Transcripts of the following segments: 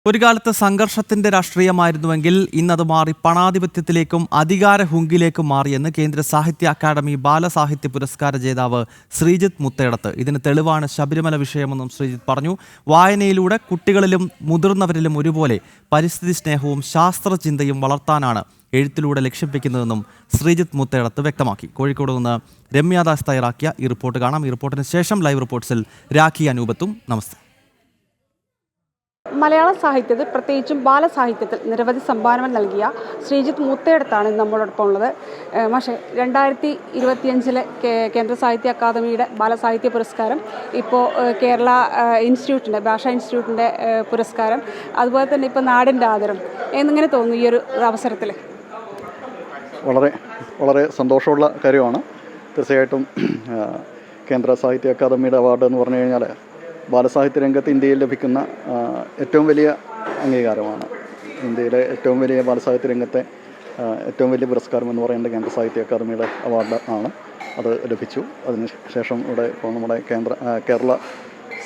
ഒരു കാലത്ത് സംഘർഷത്തിന്റെ രാഷ്ട്രീയമായിരുന്നുവെങ്കിൽ ഇന്നത് മാറി പണാധിപത്യത്തിലേക്കും അധികാര ഹുങ്കിലേക്കും മാറിയെന്ന് കേന്ദ്ര സാഹിത്യ അക്കാദമി ബാലസാഹിത്യ പുരസ്കാര ജേതാവ് ശ്രീജിത്ത് മുത്തേടത്ത്. ഇതിന് തെളിവാണ് ശബരിമല വിഷയമെന്നും ശ്രീജിത്ത് പറഞ്ഞു. വായനയിലൂടെ കുട്ടികളിലും മുതിർന്നവരിലും ഒരുപോലെ പരിസ്ഥിതി സ്നേഹവും ശാസ്ത്രചിന്തയും വളർത്താനാണ് എഴുത്തിലൂടെ ലക്ഷ്യം വെക്കുന്നതെന്നും ശ്രീജിത്ത് മുത്തേടത്ത് വ്യക്തമാക്കി. കോഴിക്കോട് നിന്ന് രമ്യാദാസ് തയ്യാറാക്കിയ ഈ റിപ്പോർട്ട് കാണാം. ഈ റിപ്പോർട്ടിന് ശേഷം ലൈവ് റിപ്പോർട്ട്സിൽ രാഖി അനൂപത്തും. നമസ്തേ. മലയാള സാഹിത്യത്തിൽ പ്രത്യേകിച്ചും ബാലസാഹിത്യത്തിൽ നിരവധി സംഭാവനകൾ നൽകിയ ശ്രീജിത്ത് മുത്തേടത്താണ് നമ്മളോടൊപ്പം ഉള്ളത്. പക്ഷേ 2025 കേന്ദ്ര സാഹിത്യ അക്കാദമിയുടെ ബാലസാഹിത്യ പുരസ്കാരം, ഇപ്പോൾ കേരള ഇൻസ്റ്റിറ്റ്യൂട്ടിൻ്റെ ഭാഷാ ഇൻസ്റ്റിറ്റ്യൂട്ടിൻ്റെ പുരസ്കാരം, അതുപോലെ തന്നെ ഇപ്പോൾ നാടിൻ്റെ ആദരം എന്നിങ്ങനെ തോന്നുന്നു ഈ ഒരു അവസരത്തിൽ? വളരെ സന്തോഷമുള്ള കാര്യമാണ്. തീർച്ചയായിട്ടും കേന്ദ്ര സാഹിത്യ അക്കാദമിയുടെ അവാർഡ് എന്ന് പറഞ്ഞു കഴിഞ്ഞാൽ ബാലസാഹിത്യ രംഗത്ത് ഇന്ത്യയിൽ ലഭിക്കുന്ന ഏറ്റവും വലിയ അംഗീകാരമാണ്. ഇന്ത്യയിലെ ഏറ്റവും വലിയ ബാലസാഹിത്യ രംഗത്തെ ഏറ്റവും വലിയ പുരസ്കാരം എന്ന് പറയുന്നത് കേന്ദ്ര സാഹിത്യ അക്കാദമിയുടെ അവാർഡ് ആണ്. അത് ലഭിച്ചു. അതിനുശേഷം ഇവിടെ ഇപ്പോൾ നമ്മുടെ കേരള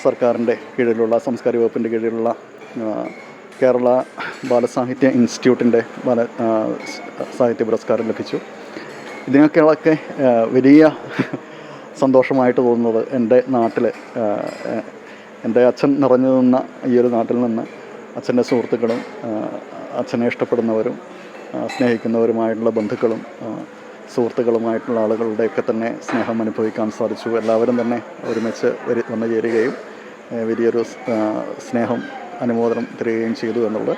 സർക്കാരിൻ്റെ കീഴിലുള്ള സാംസ്കാരിക വകുപ്പിൻ്റെ കീഴിലുള്ള കേരള ബാലസാഹിത്യ ഇൻസ്റ്റിറ്റ്യൂട്ടിൻ്റെ സാഹിത്യ പുരസ്കാരം ലഭിച്ചു. ഇതിനൊക്കെ വലിയ സന്തോഷമായിട്ട് തോന്നുന്നത് എൻ്റെ നാട്ടിൽ, എൻ്റെ അച്ഛൻ നിറഞ്ഞു നിന്ന ഈ ഒരു നാട്ടിൽ നിന്ന് അച്ഛൻ്റെ സുഹൃത്തുക്കളും അച്ഛനെ ഇഷ്ടപ്പെടുന്നവരും സ്നേഹിക്കുന്നവരുമായിട്ടുള്ള ബന്ധുക്കളും സുഹൃത്തുക്കളുമായിട്ടുള്ള ആളുകളുടെയൊക്കെ തന്നെ സ്നേഹം അനുഭവിക്കാൻ സാധിച്ചു. എല്ലാവരും തന്നെ ഒരുമിച്ച് വന്നു ചേരുകയും വലിയൊരു സ്നേഹം അനുമോദനം തരികയും ചെയ്തു എന്നുള്ളത്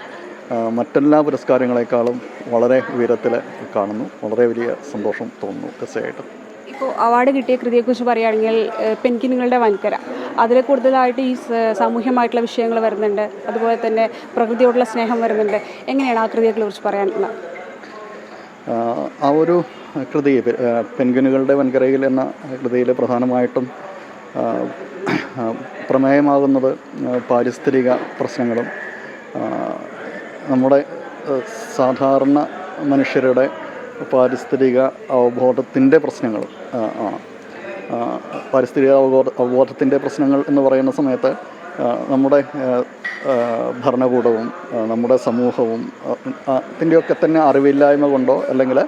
മറ്റെല്ലാ പുരസ്കാരങ്ങളെക്കാളും വളരെ ഉയരത്തിൽ കാണുന്നു. വളരെ വലിയ സന്തോഷം തോന്നുന്നു. തീർച്ചയായിട്ടും ഇപ്പോൾ അവാർഡ് കിട്ടിയ കൃതിയെക്കുറിച്ച് പറയുകയാണെങ്കിൽ പെൻഗ്വിനുകളുടെ വൻകര, അതിൽ കൂടുതലായിട്ട് ഈ സാമൂഹ്യമായിട്ടുള്ള വിഷയങ്ങൾ വരുന്നുണ്ട്, അതുപോലെ തന്നെ പ്രകൃതിയോടുള്ള സ്നേഹം വരുന്നുണ്ട്. എങ്ങനെയാണ് ആ കൃതിയെക്കുറിച്ച് പറയാനുള്ളത്? ആ ഒരു കൃതി പെൻഗ്വിനുകളുടെ വൻകരയിൽ എന്ന കൃതിയിൽ പ്രധാനമായിട്ടും പ്രമേയമാകുന്നത് പാരിസ്ഥിതിക പ്രശ്നങ്ങളും നമ്മുടെ സാധാരണ മനുഷ്യരുടെ പാരിസ്ഥിതിക അവബോധത്തിൻ്റെ പ്രശ്നങ്ങളും ആണ്. പാരിസ്ഥിതിക അവബോധത്തിൻ്റെ പ്രശ്നങ്ങൾ എന്ന് പറയുന്ന സമയത്ത് നമ്മുടെ ഭരണകൂടവും നമ്മുടെ സമൂഹവും അതിൻ്റെയൊക്കെ തന്നെ അറിവില്ലായ്മ കൊണ്ടോ അല്ലെങ്കിൽ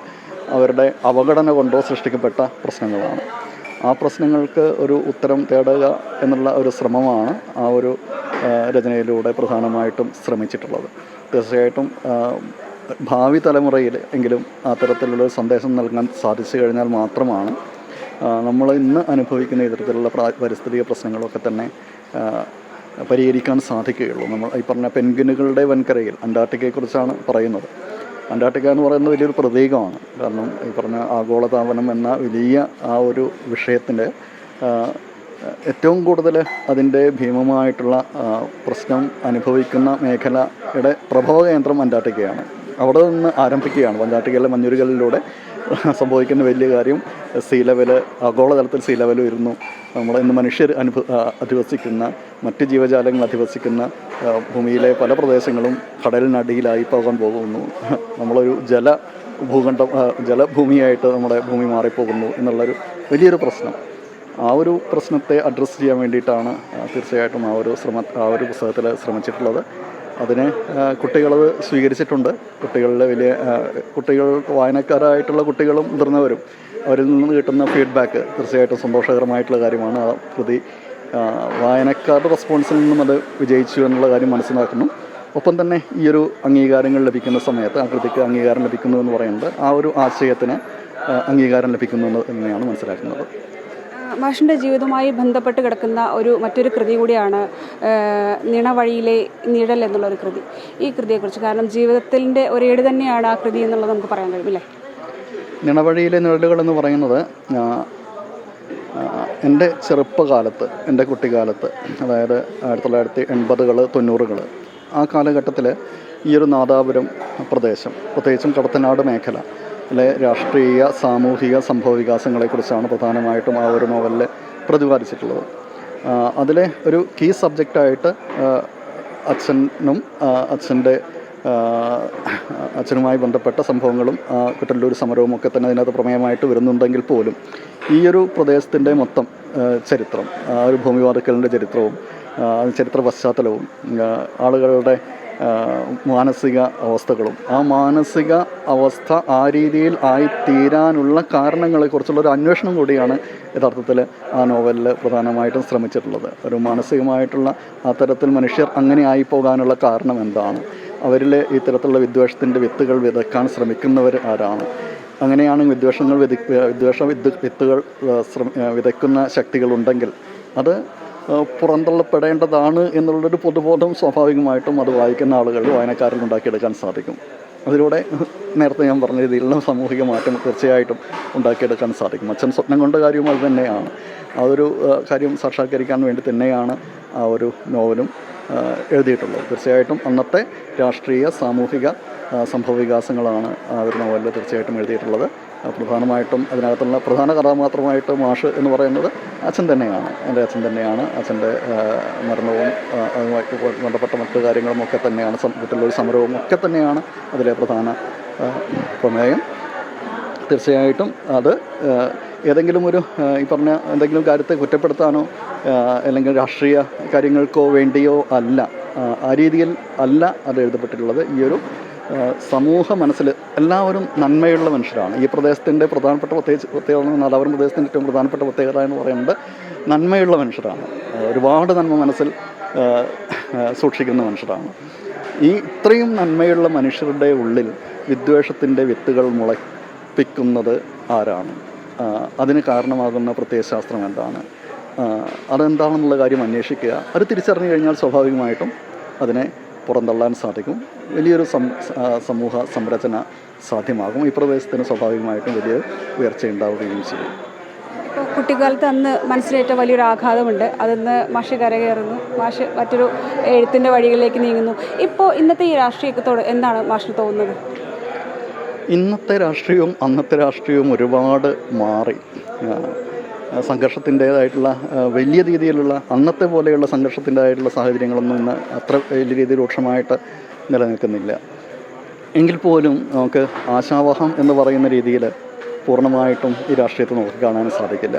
അവരുടെ അവഗണന കൊണ്ടോ സൃഷ്ടിക്കപ്പെട്ട പ്രശ്നങ്ങളാണ്. ആ പ്രശ്നങ്ങൾക്ക് ഒരു ഉത്തരം തേടുക എന്നുള്ള ഒരു ശ്രമമാണ് ആ ഒരു രചനയിലൂടെ പ്രധാനമായിട്ടും ശ്രമിച്ചിട്ടുള്ളത്. തീർച്ചയായിട്ടും ഭാവി തലമുറയിൽ എങ്കിലും അത്തരത്തിലുള്ള സന്ദേശം നൽകാൻ സാധിച്ചു കഴിഞ്ഞാൽ മാത്രമാണ് നമ്മൾ ഇന്ന് അനുഭവിക്കുന്ന ഇത്തരത്തിലുള്ള പരിസ്ഥിതിക പ്രശ്നങ്ങളൊക്കെ തന്നെ പരിഹരിക്കാൻ സാധിക്കുകയുള്ളൂ. നമ്മൾ ഈ പറഞ്ഞ പെൻഗ്വിനുകളുടെ വൻകരയിൽ അന്റാർട്ടിക്കയെക്കുറിച്ചാണ് പറയുന്നത്. അന്റാർട്ടിക്ക എന്ന് പറയുന്നത് വലിയൊരു പ്രതീകമാണ്. കാരണം ഈ പറഞ്ഞ ആഗോളതാപനം എന്ന വലിയ ആ ഒരു വിഷയത്തിൻ്റെ ഏറ്റവും കൂടുതൽ അതിൻ്റെ ഭീമമായിട്ടുള്ള പ്രശ്നം അനുഭവിക്കുന്ന മേഖലയുടെ പ്രഭവ കേന്ദ്രം അന്റാർട്ടിക്കയാണ്. അവിടെ നിന്ന് ആരംഭിക്കുകയാണ്. അന്റാർട്ടിക്കയിലെ മഞ്ഞുരുകലിലൂടെ സംഭവിക്കുന്ന വലിയ കാര്യം സീ ലെവല്, ആഗോളതലത്തിൽ സീ ലെവൽ ഉയരുന്നു. നമ്മൾ ഇന്ന് മനുഷ്യർ അധിവസിക്കുന്ന മറ്റ് ജീവജാലങ്ങൾ അധിവസിക്കുന്ന ഭൂമിയിലെ പല പ്രദേശങ്ങളും കടലിനടിയിലായി പോകാൻ പോകുന്നു. നമ്മളൊരു ജലഭൂമിയായിട്ട് നമ്മുടെ ഭൂമി മാറിപ്പോകുന്നു എന്നുള്ളൊരു വലിയൊരു പ്രശ്നം. ആ ഒരു പ്രശ്നത്തെ അഡ്രസ്സ് ചെയ്യാൻ വേണ്ടിയിട്ടാണ് തീർച്ചയായിട്ടും ആ ഒരു പുസ്തകത്തിൽ ശ്രമിച്ചിട്ടുള്ളത്. അതിനെ കുട്ടികളത് സ്വീകരിച്ചിട്ടുണ്ട്. കുട്ടികൾ വായനക്കാരായിട്ടുള്ള കുട്ടികളും മുതിർന്നവരും അവരിൽ നിന്ന് കിട്ടുന്ന ഫീഡ്ബാക്ക് തീർച്ചയായിട്ടും സന്തോഷകരമായിട്ടുള്ള കാര്യമാണ്. ആ കൃതി വായനക്കാരുടെ റെസ്പോൺസിൽ നിന്നും അത് വിജയിച്ചു എന്നുള്ള കാര്യം മനസ്സിലാക്കുന്നു. ഒപ്പം തന്നെ ഈ ഒരു അംഗീകാരങ്ങൾ ലഭിക്കുന്ന സമയത്ത് ആ കൃതിക്ക് അംഗീകാരം ലഭിക്കുന്നു എന്ന് പറയുന്നത് ആ ഒരു ആശയത്തിന് അംഗീകാരം ലഭിക്കുന്നു എന്ന് തന്നെയാണ് മനസ്സിലാക്കുന്നത്. മാഷിൻ്റെ ജീവിതവുമായി ബന്ധപ്പെട്ട് കിടക്കുന്ന മറ്റൊരു കൃതി കൂടിയാണ് നിണവഴിയിലെ നിഴൽ എന്നുള്ളൊരു കൃതി. ഈ കൃതിയെക്കുറിച്ച്, കാരണം ജീവിതത്തിൻ്റെ ഒരേട് തന്നെയാണ് ആ കൃതി എന്നുള്ളത് നമുക്ക് പറയാൻ കഴിയുമില്ലേ? നിണവഴിയിലെ നിഴലുകൾ എന്ന് പറയുന്നത് എൻ്റെ ചെറുപ്പകാലത്ത്, എൻ്റെ കുട്ടിക്കാലത്ത്, അതായത് 1980-കൾ 90-കൾ ആ കാലഘട്ടത്തിൽ ഈ ഒരു നാദാപുരം പ്രദേശം, പ്രത്യേകിച്ചും കടത്തനാട് മേഖല രാഷ്ട്രീയ സാമൂഹിക സംഭവ വികാസങ്ങളെക്കുറിച്ചാണ് പ്രധാനമായിട്ടും ആ ഒരു നോവലിൽ പ്രതിപാദിച്ചിട്ടുള്ളത്. അതിലെ ഒരു കീ സബ്ജക്റ്റായിട്ട് അച്ഛനുമായി ബന്ധപ്പെട്ട സംഭവങ്ങളും കുട്ടല്ലൂർ സമരവും ഒക്കെ തന്നെ അതിനകത്ത് പ്രമേയമായിട്ട് വരുന്നുണ്ടെങ്കിൽ പോലും ഈ ഒരു പ്രദേശത്തിൻ്റെ മൊത്തം ചരിത്രം, ആ ഒരു ഭൂമിവാദക്കലിൻ്റെ ചരിത്രവും ചരിത്ര പശ്ചാത്തലവും ആളുകളുടെ മാനസിക അവസ്ഥകളും ആ മാനസിക അവസ്ഥ ആ രീതിയിൽ ആയിത്തീരാനുള്ള കാരണങ്ങളെക്കുറിച്ചുള്ളൊരു അന്വേഷണം കൂടിയാണ് യഥാർത്ഥത്തിൽ ആ നോവലിൽ പ്രധാനമായിട്ടും ശ്രമിച്ചിട്ടുള്ളത്. ഒരു മാനസികമായിട്ടുള്ള അത്തരത്തിൽ മനുഷ്യർ അങ്ങനെ ആയിപ്പോകാനുള്ള കാരണം എന്താണ്, അവരിൽ ഇത്തരത്തിലുള്ള വിദ്വേഷത്തിൻ്റെ വിത്തുകൾ വിതയ്ക്കാൻ ശ്രമിക്കുന്നവർ ആരാണ്, അങ്ങനെയാണെങ്കിൽ വിദ്വേഷ വിത്തുകൾ വിതയ്ക്കുന്ന ശക്തികളുണ്ടെങ്കിൽ അത് പുറന്തള്ളപ്പെടേണ്ടതാണ് എന്നുള്ളൊരു പൊതുബോധം സ്വാഭാവികമായിട്ടും അത് വായിക്കുന്ന ആളുകൾ വായനക്കാരിൽ ഉണ്ടാക്കിയെടുക്കാൻ സാധിക്കും. അതിലൂടെ നേരത്തെ ഞാൻ പറഞ്ഞ രീതിയിലുള്ള സാമൂഹിക മാറ്റം തീർച്ചയായിട്ടും ഉണ്ടാക്കിയെടുക്കാൻ സാധിക്കും. അച്ഛൻ സ്വപ്നം കൊണ്ട കാര്യവും അത് തന്നെയാണ്. അതൊരു കാര്യം സാക്ഷാത്കരിക്കാൻ വേണ്ടി തന്നെയാണ് ആ ഒരു നോവലും എഴുതിയിട്ടുള്ളത്. തീർച്ചയായിട്ടും അന്നത്തെ രാഷ്ട്രീയ സാമൂഹിക സംഭവവികാസങ്ങളാണ് ആ ഒരു നോവലിൽ തീർച്ചയായിട്ടും എഴുതിയിട്ടുള്ളത്. പ്രധാനമായിട്ടും അതിനകത്തുള്ള പ്രധാന കഥാപാത്രമായിട്ട് മാഷ് എന്ന് പറയുന്നത് അച്ഛൻ തന്നെയാണ്, എൻ്റെ അച്ഛൻ തന്നെയാണ്. അച്ഛൻ്റെ മരണവും അതുമായിട്ട് ബന്ധപ്പെട്ട മറ്റു കാര്യങ്ങളും ഒക്കെ തന്നെയാണ്, വീട്ടിലൊരു സമരവും ഒക്കെ തന്നെയാണ് അതിലെ പ്രധാന പ്രമേയം. തീർച്ചയായിട്ടും അത് ഏതെങ്കിലും ഒരു ഈ പറഞ്ഞ എന്തെങ്കിലും കാര്യത്തെ കുറ്റപ്പെടുത്താനോ അല്ലെങ്കിൽ രാഷ്ട്രീയ കാര്യങ്ങൾക്കോ വേണ്ടിയോ അല്ല, ആ രീതിയിൽ അല്ല അത് എഴുതപ്പെട്ടിട്ടുള്ളത്. ഈ ഒരു സമൂഹ മനസ്സിൽ എല്ലാവരും നന്മയുള്ള മനുഷ്യരാണ്. ഈ പ്രദേശത്തിൻ്റെ പ്രധാനപ്പെട്ട പ്രത്യേകത നാദാപുരം പ്രദേശത്തിൻ്റെ ഏറ്റവും പ്രധാനപ്പെട്ട പ്രത്യേകത എന്ന് പറയുന്നത് നന്മയുള്ള മനുഷ്യരാണ്. ഒരുപാട് നന്മ മനസ്സിൽ സൂക്ഷിക്കുന്ന മനുഷ്യരാണ്. ഈ ഇത്രയും നന്മയുള്ള മനുഷ്യരുടെ ഉള്ളിൽ വിദ്വേഷത്തിൻ്റെ വിത്തുകൾ മുളപ്പിക്കുന്നത് ആരാണ്, അതിന് കാരണമാകുന്ന പ്രത്യയശാസ്ത്രം എന്താണ്, അതെന്താണെന്നുള്ള കാര്യം അന്വേഷിക്കുക. അത് തിരിച്ചറിഞ്ഞു കഴിഞ്ഞാൽ സ്വാഭാവികമായിട്ടും അതിനെ പുറന്തള്ളാൻ സാധിക്കും. വലിയൊരു സമൂഹ സംരചന സാധ്യമാകും. ഈ പ്രദേശത്തിന് സ്വാഭാവികമായിട്ടും വലിയ ഉയർച്ചയുണ്ടാവുകയും ചെയ്യും. ഇപ്പോൾ കുട്ടിക്കാലത്ത് അന്ന് മനസ്സിലേറ്റ വലിയൊരു ആഘാതമുണ്ട്. അതിന്ന് മാഷ് കരകയറുന്നു, മാഷ് മറ്റൊരു എഴുത്തിൻ്റെ വഴികളിലേക്ക് നീങ്ങുന്നു. ഇപ്പോൾ ഇന്നത്തെ ഈ രാഷ്ട്രീയത്തോട് എന്താണ് മാഷിന് തോന്നുന്നത്? ഇന്നത്തെ രാഷ്ട്രീയവും അന്നത്തെ രാഷ്ട്രീയവും ഒരുപാട് മാറി. സംഘർഷത്തിൻ്റേതായിട്ടുള്ള വലിയ രീതിയിലുള്ള അന്നത്തെ പോലെയുള്ള സംഘർഷത്തിൻ്റെതായിട്ടുള്ള സാഹചര്യങ്ങളൊന്നും ഇന്ന് അത്ര വലിയ രീതിയിൽ രൂക്ഷമായിട്ട് നിലനിൽക്കുന്നില്ല. എങ്കിൽ പോലും നമുക്ക് ആശാവഹം എന്ന് പറയുന്ന രീതിയിൽ പൂർണ്ണമായിട്ടും ഈ രാഷ്ട്രീയത്തെ നോക്കി കാണാൻ സാധിക്കില്ല.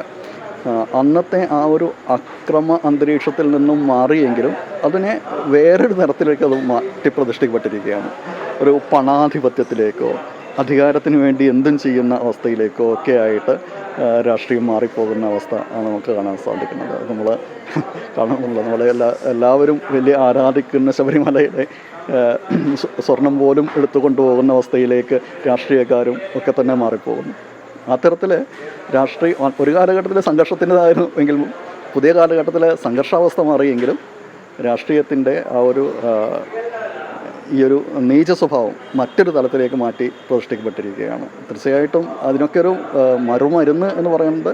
അന്നത്തെ ആ ഒരു അക്രമ അന്തരീക്ഷത്തിൽ നിന്നും മാറിയെങ്കിലും അതിനെ വേറൊരു തരത്തിലേക്ക് അത് മാറ്റിപ്രതിഷ്ഠിക്കപ്പെട്ടിരിക്കുകയാണ്. ഒരു പണാധിപത്യത്തിലേക്കോ അധികാരത്തിന് വേണ്ടി എന്തും ചെയ്യുന്ന അവസ്ഥയിലേക്കോ ഒക്കെ ആയിട്ട് രാഷ്ട്രീയം മാറിപ്പോകുന്ന അവസ്ഥ ആണ് നമുക്ക് കാണാൻ സാധിക്കുന്നത്. നമ്മൾ കാണുന്നുള്ളത് എല്ലാവരും വലിയ ആരാധിക്കുന്ന ശബരിമലയുടെ സ്വർണം പോലും എടുത്തുകൊണ്ടുപോകുന്ന അവസ്ഥയിലേക്ക് രാഷ്ട്രീയക്കാരും ഒക്കെ തന്നെ മാറിപ്പോകുന്നു. അത്തരത്തിൽ ഒരു കാലഘട്ടത്തിൽ സംഘർഷത്തിൻ്റെതായിരുന്നു എങ്കിലും പുതിയ കാലഘട്ടത്തിൽ സംഘർഷാവസ്ഥ മാറിയെങ്കിലും രാഷ്ട്രീയത്തിൻ്റെ ആ ഒരു ഈ ഒരു നീച സ്വഭാവം മറ്റൊരു തലത്തിലേക്ക് മാറ്റി പ്രതിഷ്ഠിക്കപ്പെട്ടിരിക്കുകയാണ്. തീർച്ചയായിട്ടും അതിനൊക്കെ ഒരു മറുമരുന്ന് എന്ന് പറയുന്നത്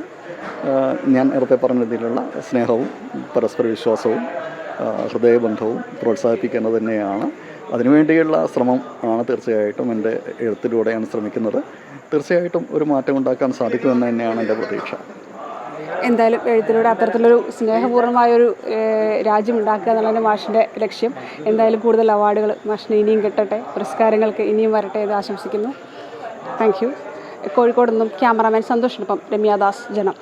ഞാൻ നേരത്തെ പറഞ്ഞ രീതിയിലുള്ള സ്നേഹവും പരസ്പര വിശ്വാസവും ഹൃദയബന്ധവും പ്രോത്സാഹിപ്പിക്കുന്നത് തന്നെയാണ്. അതിനുവേണ്ടിയുള്ള ശ്രമം ആണ് തീർച്ചയായിട്ടും എൻ്റെ എഴുത്തിലൂടെയാണ് ശ്രമിക്കുന്നത്. തീർച്ചയായിട്ടും ഒരു മാറ്റം ഉണ്ടാക്കാൻ സാധിക്കുമെന്ന് തന്നെയാണ് എൻ്റെ പ്രതീക്ഷ. എന്തായാലും എഴുത്തിലൂടെ അത്തരത്തിലൊരു സ്നേഹപൂർണ്ണമായൊരു രാജ്യം ഉണ്ടാക്കുക എന്നുള്ളതാണ് മാഷിൻ്റെ ലക്ഷ്യം. എന്തായാലും കൂടുതൽ അവാർഡുകൾ മാഷിന് ഇനിയും കിട്ടട്ടെ, പുരസ്കാരങ്ങൾക്ക് ഇനിയും വരട്ടെ എന്ന് ആശംസിക്കുന്നു. Thank you. കോഴിക്കോട് നിന്നും ക്യാമറാമാൻ സന്തോഷിനൊപ്പം രമ്യാദാസ്, ജനം.